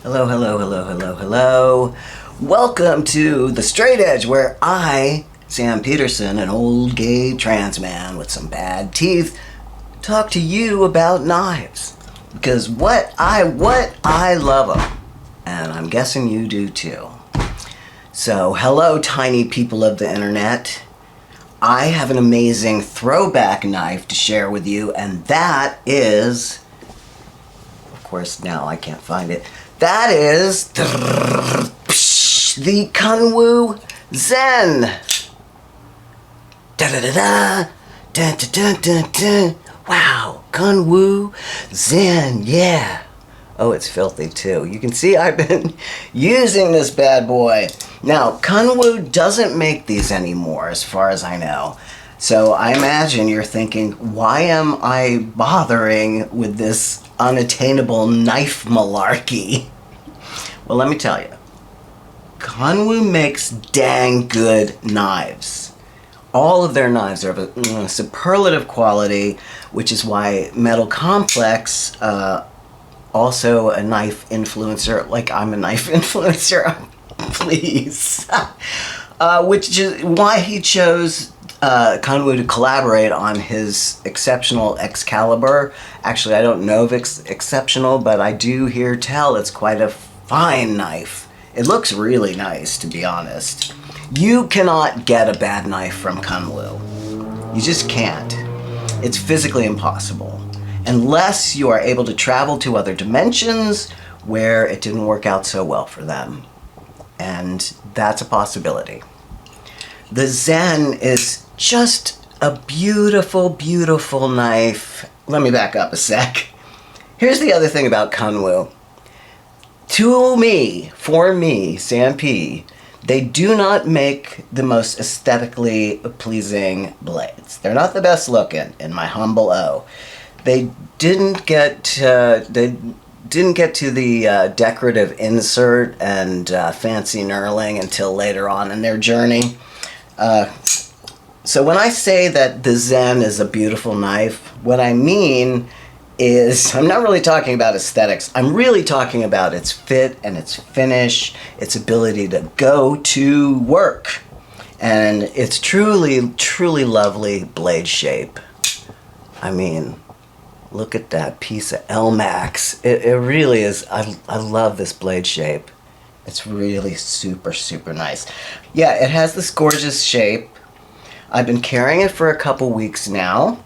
Hello, hello, hello, hello, hello. Welcome to The Straight Edge, where I, Sam Peterson, an old gay trans man with some bad teeth, talk to you about knives. Because what I love them. And I'm guessing you do too. So, hello, tiny people of the internet. I have an amazing throwback knife to share with you, and that is, of course, now I can't find it. That is the Kunwu Zen. Da-da-da-da, da-da-da-da-da. Wow, Kunwu Zen, yeah. Oh, it's filthy too. You can see I've been using this bad boy. Now, Kunwu doesn't make these anymore, as far as I know. So I imagine you're thinking, why am I bothering with this unattainable knife malarkey? Well, let me tell you. Kunwu makes dang good knives. All of their knives are of superlative quality, which is why Metal Complex, also a knife influencer, like I'm a knife influencer, please, which is why he chose Kunwu to collaborate on his exceptional Excalibur. Actually, I don't know if it's exceptional, but I do hear tell it's quite a fine knife. It looks really nice, to be honest. You cannot get a bad knife from Kunwu. You just can't. It's physically impossible. Unless you are able to travel to other dimensions where it didn't work out so well for them. And that's a possibility. The Zen is just a beautiful, beautiful knife. Let me back up a sec. Here's the other thing about Kunwu. For me, Sam P., they do not make the most aesthetically pleasing blades. They're not the best looking, in my humble O. They didn't get to the decorative insert and fancy knurling until later on in their journey. So when I say that the Zen is a beautiful knife, what I mean is, I'm not really talking about aesthetics. I'm really talking about its fit and its finish, its ability to go to work, and its truly, truly lovely blade shape. I mean, look at that piece of Elmax. It really is. I love this blade shape. It's really super, super nice. Yeah, it has this gorgeous shape. I've been carrying it for a couple weeks now.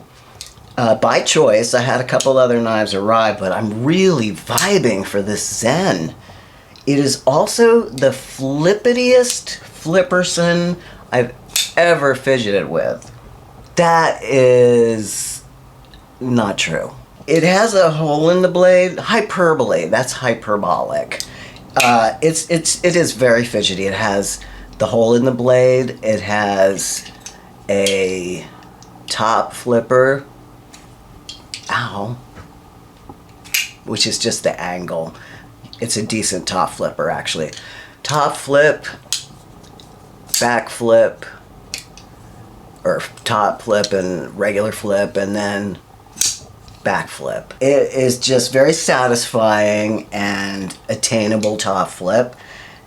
By choice. I had a couple other knives arrive, but I'm really vibing for this Zen. It is also the flippitiest flipperson I've ever fidgeted with. That is not true. It has a hole in the blade. Hyperbole. That's hyperbolic. It is very fidgety. It has the hole in the blade. It has a top flipper. Ow. Which is just the angle. It's a decent top flipper, actually. Top flip, back flip, or top flip and regular flip, and then back flip. It is just very satisfying and attainable top flip,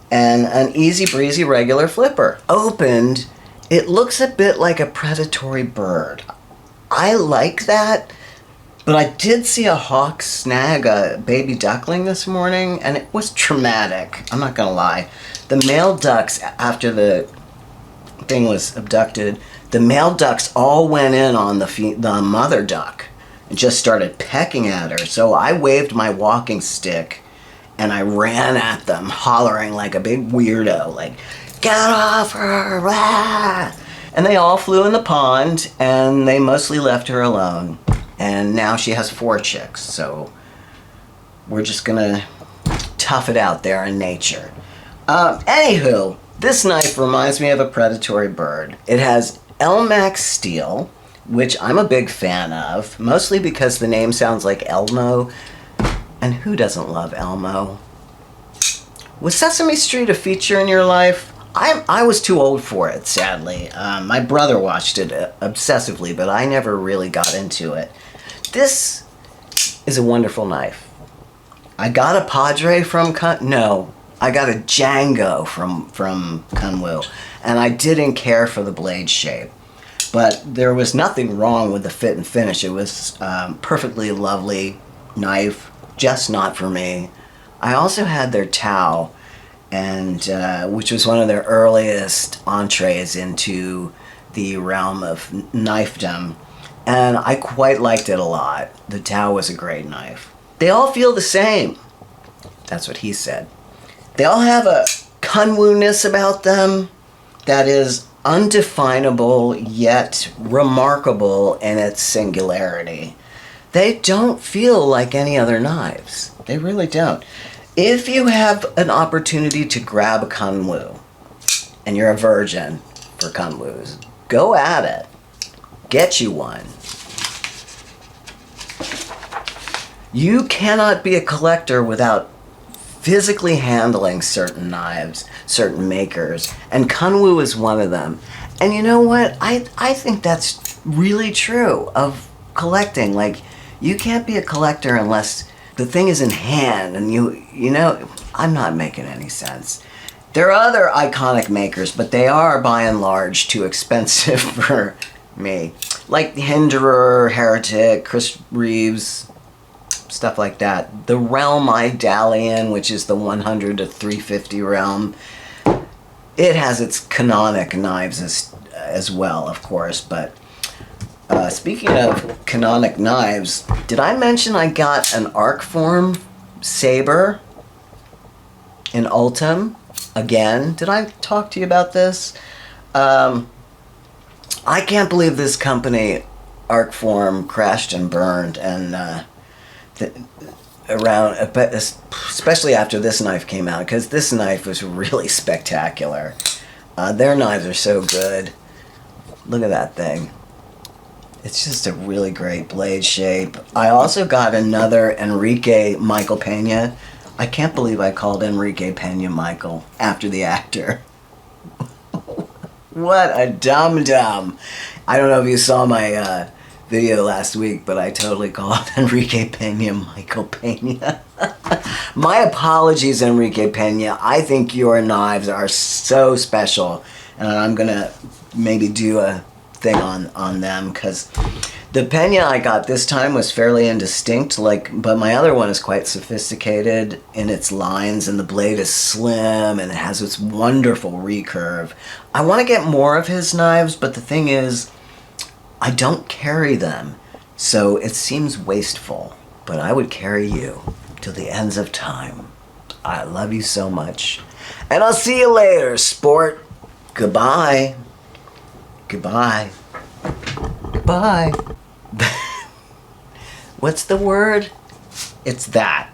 and an easy breezy regular flipper. Opened, it looks a bit like a predatory bird. I like that. But I did see a hawk snag a baby duckling this morning, and it was traumatic. I'm not gonna lie. The male ducks, after the thing was abducted, the male ducks all went in on the mother duck and just started pecking at her. So I waved my walking stick and I ran at them, hollering like a big weirdo, like, "Get off her!" Rah! And they all flew in the pond, and they mostly left her alone. And now she has 4 chicks, so we're just gonna tough it out there in nature. Anywho, this knife reminds me of a predatory bird. It has Elmax steel, which I'm a big fan of, mostly because the name sounds like Elmo, and who doesn't love Elmo? Was Sesame Street a feature in your life? I was too old for it, sadly. My brother watched it obsessively, but I never really got into it. This is a wonderful knife. I got a Padre from no, I got a Django from Kunwu, and I didn't care for the blade shape. But there was nothing wrong with the fit and finish. It was perfectly lovely knife, just not for me. I also had their Tao, and which was one of their earliest entrees into the realm of knifedom, and I quite liked it a lot. The Tao was a great knife. They all feel the same. That's what he said. They all have a Kunwu-ness about them that is undefinable yet remarkable in its singularity. They don't feel like any other knives. They really don't. If you have an opportunity to grab a Kunwu, and you're a virgin for Kunwus, go at it. Get you one. You cannot be a collector without physically handling certain knives, certain makers, and Kunwu is one of them. And you know what? I think that's really true of collecting. Like, you can't be a collector unless the thing is in hand, and you know, I'm not making any sense. There are other iconic makers, but they are by and large too expensive for me. Like Hinderer, Heretic, Chris Reeves, stuff like that. The Elmo I, which is the 100 to 350 realm, it has its canonic knives as well, of course. But speaking of canonic knives, did I mention I got an Arcform Sabre in Ultem? Again, did I talk to you about this? I can't believe this company, Arcform, crashed and burned, and especially after this knife came out, because this knife was really spectacular. Their knives are so good. Look at that thing. It's just a really great blade shape. I also got another Enrique Michael Pena. I can't believe I called Enrique Pena Michael after the actor. What a dum-dum. I don't know if you saw my video last week, but I totally called Enrique Pena Michael Pena. My apologies, Enrique Pena. I think your knives are so special, and I'm going to maybe do a thing on them, because the Pena I got this time was fairly indistinct, but my other one is quite sophisticated in its lines, and the blade is slim and it has its wonderful recurve. I want to get more of his knives, but the thing is, I don't carry them, so it seems wasteful. But I would carry you till the ends of time. I love you so much, and I'll see you later, sport. Goodbye. Goodbye. Goodbye. What's the word? It's that.